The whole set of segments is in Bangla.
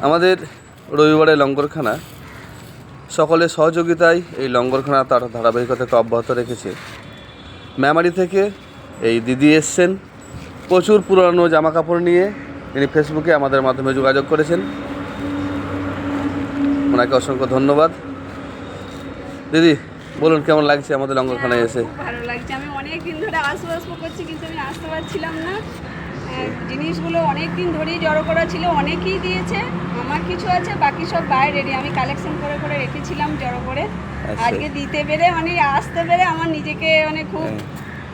আমাদের রবিবারের লঙ্গরখানা সকলের সহযোগিতায় এই লঙ্গরখানা তার ধারাবাহিকতাকে অব্যাহত রেখেছে। মেমারি থেকে এই দিদি এসছেন প্রচুর পুরনো জামা কাপড় নিয়ে। তিনি ফেসবুকে আমাদের মাধ্যমে যোগাযোগ করেছেন, ওনাকে অসংখ্য ধন্যবাদ। দিদি বলুন, কেমন লাগছে আমাদের লঙ্গরখানায় এসে? ভালো লাগছে। আমি অনেক দিন ধরে আসবো করছি, কিন্তু আমি আসতে পারছিলাম না। জিনিসগুলো অনেক দিন ধরেই জড়ো করা ছিল, অনেকেই দিয়েছে, আমার কিছু আছে, বাকি সব বাইরেরই আমি কালেকশন করে করে রেখেছিলাম জড়ো করে। আজকে দিতে পেরে মানে আসতে পেরে আমার নিজেকে মানে খুব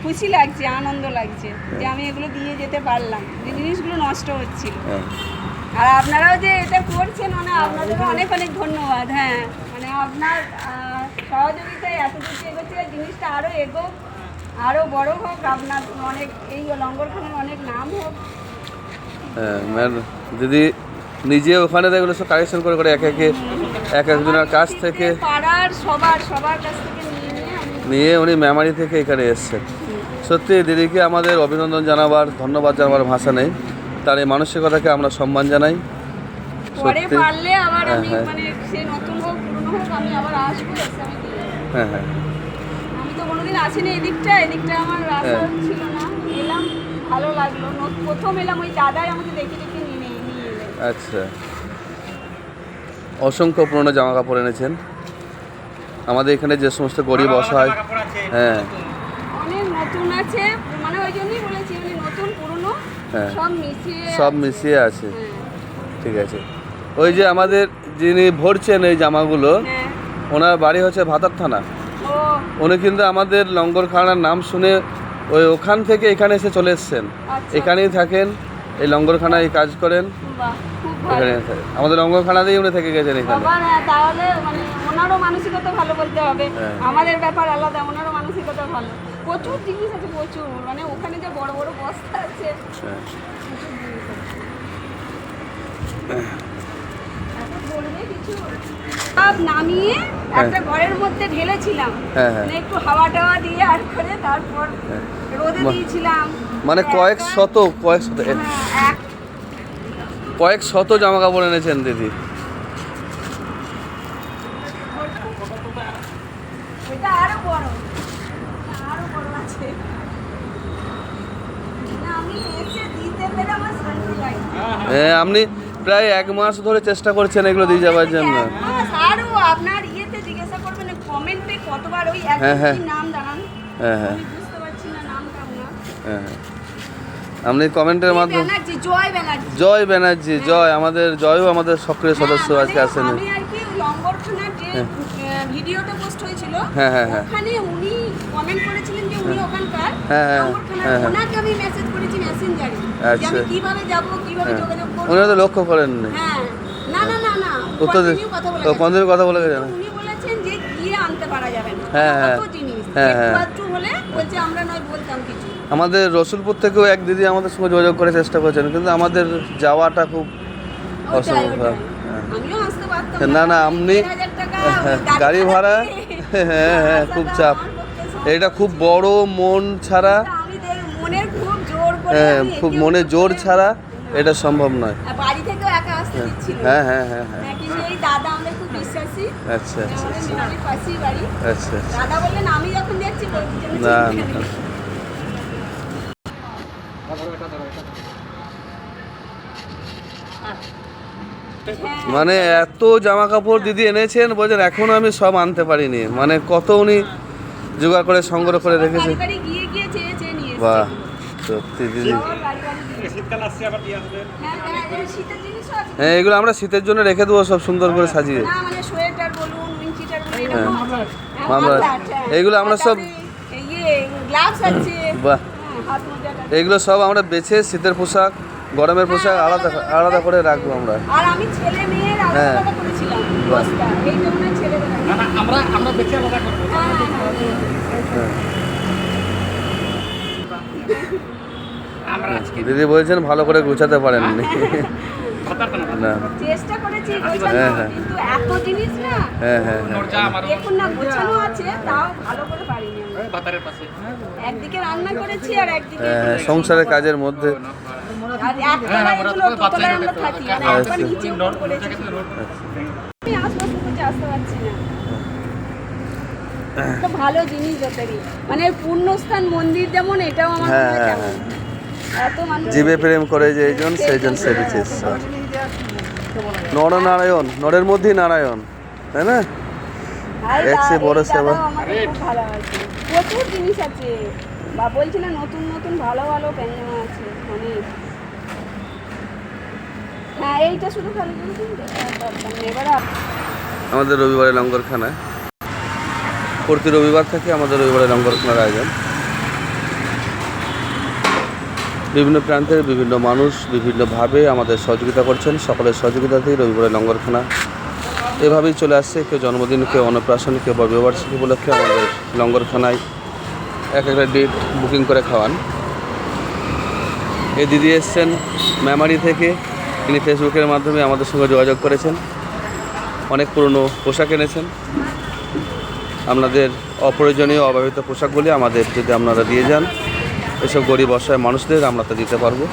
খুশি লাগছে, আনন্দ লাগছে যে আমি এগুলো দিয়ে যেতে পারলাম, যে জিনিসগুলো নষ্ট হচ্ছিল। আর আপনারাও যে এটা করছেন, মানে আপনাদেরও অনেক অনেক ধন্যবাদ। হ্যাঁ, মানে আপনার সহযোগিতায় এত কিছু এগোচ্ছে, জিনিসটা আরও এগোক, আরও বড় হোক, আপনার অনেক এই লঙ্গরখানার অনেক নাম হোক। হ্যাঁ, দিদি নিজে ওখানে এগুলো সব কালেকশন করে করে এক একজনের কাছ থেকে পাড়ার সবার কাছ থেকে নিয়ে উনি মেমারি থেকে এখানে এসছেন। সত্যি দিদিকে আমাদের অভিনন্দন জানাবার, ধন্যবাদ জানাবার ভাষা নেই। তার এই মানসিকতাকে আমরা সম্মান জানাই। পরে পারলে আবার আমি মানে সে নতুন হোক পুরনো হোক আমি আবার আসবো। হ্যাঁ হ্যাঁ, আমি তো কোনোদিন আসিনি এদিকটা আমার রাস্তা ছিল না, এলাম, ভালো লাগলো। প্রথম এলাম, ওই দাদাই আমাকে দেখে দেখে নিয়ে এলেন। আচ্ছা, অসংখ্য পুরনো জামা কাপড় এনেছেন। আমাদের এখানে যে সমস্ত গরিব অসহায়, হ্যাঁ অনেক নতুন আছে, মানে ওই জন্যই বলেছি, মানে নতুন পুরনো সব মিশিয়ে আছে। ঠিক আছে, ওই যে আমাদের যিনি ভরছেন এই জামাগুলো, ওনার বাড়ি হচ্ছে ভাতার থানা। উনি কিন্তু আমাদের লঙ্গরখানার নাম শুনে ওখান থেকে এখানে এসে চলে এসছেন। এখানেই থাকেন, এই লঙ্গরখানায় কাজ করেন। এখানে আমাদের লঙ্গরখানাতেই উনি থেকে গেছেন এখানে। তাহলে মানে ওনারও মানসিকতা ভালো বলতে হবে, আমাদের ব্যাপার আলাদা, ওনারও মানসিকতা ভালো। প্রচুর জিনিস আছে, প্রচুর, মানে ওখানে যে বড় বড় বস্তা আছে, সব নামিয়ে একটা ঘরের মধ্যে ঢেলেছিলাম, মানে একটু হাওয়া টাওয়া দিয়ে আর করে তারপর রোদে দিয়েছিলাম। মানে কয়েক শত জামা কাপড় এনেছেন দিদি। আরো বড় আছে, আমি এসে দিতে পেরে আমার শান্তি লাগে। আপনি প্রায় 1 মাস ধরে চেষ্টা করছেন এগুলো দিয়ে যাওয়ার জন্য। আরো আপনার ইয়েতে জিজ্ঞাসা করবেন, কমেন্টে কতবার ওই একই নাম জানান। আমি বুঝতে পারছি না নামটা আপনার। আপনি কমেন্টের মাধ্যমে জয় ব্যানার্জি, জয় আমাদের জয়ও আমাদের সক্রিয় সদস্য আজকে আসেন। আমি আর কি লঙ্গরখানার যে ভিডিওটা পোস্ট হয়েছিল, ওখানে উনি কমেন্ট করেছিলেন যে উনি ওখানকার লঙ্গরখানার, ওনাকে আমি মেসেজ করেছি মেসেঞ্জারে, যে আমি কিভাবে যাব, কিভাবে যোগাযোগ করব। উনি তো লক্ষ্য করেননি। হ্যাঁ, না কথা বলে গেছেন। উনি বলেছেন যে গিয়ে আনতে পারা যাবে না, কত জিনিস একটু হলে বলছে আমরা নয় বলতাম কিছু। আমাদের রসুলপুর থেকেও এক দিদি আমাদের সঙ্গে যোগাযোগ করার চেষ্টা করছেন, কিন্তু আমাদের যাওয়াটা খুব অসম্ভব। না আপনি গাড়ি ভাড়া, হ্যাঁ খুব চাপ, এটা খুব বড় মন ছাড়া, খুব মনে জোর ছাড়া এটা সম্ভব নয়। বাড়ি থেকেও একা আসতে দিচ্ছিল। হ্যাঁ কিন্তু এই দাদা আমাদের খুব বিশ্বাসী। আচ্ছা পাশেই বাড়ি। আচ্ছা, দাদা বললেন আমি যখন যাচ্ছি না মানে এত জামা কাপড় দিদি এনেছেন, বলছেন এখনো আমি সব আনতে পারিনি। মানে কত উনি জোগাড় করে সংগ্রহ করে রেখেছে। বাহ, সত্যি দিদি। হ্যাঁ, এগুলো আমরা শীতের জন্য রেখে দেবো সব সুন্দর করে সাজিয়ে। এগুলো আমরা সব বাহ, এগুলো সব আমরা বেছে শীতের পোশাক, গরমের পোশাক আলাদা করে রাখবো আমরা। হ্যাঁ, দিদি বলছেন ভালো করে গুছাতে পারেননি। না চেষ্টা করেছি কিন্তু এত জিনিস না। দেখুন না, গোছানো আছে, তাও ভালো করে পারিনি। একদিকে রান্না করেছি আর একদিকে সংসারের কাজের মধ্যে আর একতলায় এগুলো দোতলায় আমরা থাকি, মানে একবার নিচে উপর করেছি। আমি আশপাশ করছি, আসতে পারছি না। একটা ভালো জিনিস যতই, মানে পূর্ণস্থান মন্দির যেমন, এটাও আমার মনে হয় তেমন। এত মানুষ জীবে প্রেম করে যে এইজন সেইজন সেবিছে ঈশ্বর। নরনারায়ণ, নরের মধ্যেই নারায়ণ, তাই না? এর চেয়ে বড় সেবা। আমাদের খুব ভালো আছে, প্রচুর জিনিস আছে। বা বলছি না, নতুন নতুন ভালো ভালো প্যান্জামা আছে অনেক। হ্যাঁ, এইটা শুধু খালি এবার আমাদের রবিবারে লঙ্গরখানায় প্রতি রবিবার থেকে আমাদের রবিবারে লঙ্গরখানার আয়োজন। বিভিন্ন প্রান্তের বিভিন্ন মানুষ বিভিন্নভাবে আমাদের সহযোগিতা করছেন। সকলের সহযোগিতাতেই রবিবারে লঙ্গরখানা এভাবেই চলে আসছে। কেউ জন্মদিন, কেউ অন্নপ্রাশন, কেউ বিবাহবার্ষিকী উপলক্ষে আমাদের লঙ্গরখানায় এক একটা ডেট বুকিং করে খাওয়ান। এই দিদি এসছেন মেমারি থেকে, তিনি ফেসবুকের মাধ্যমে আমাদের সঙ্গে যোগাযোগ করেছেন। অনেক পুরনো পোশাক এনেছেন। আপনাদের অপ্রয়োজনীয় অব্যবহৃত পোশাকগুলি আমাদের যদি আপনারা দিয়ে যান, এসব গরিব অসহায় মানুষদের আমরা তা দিতে পারবো।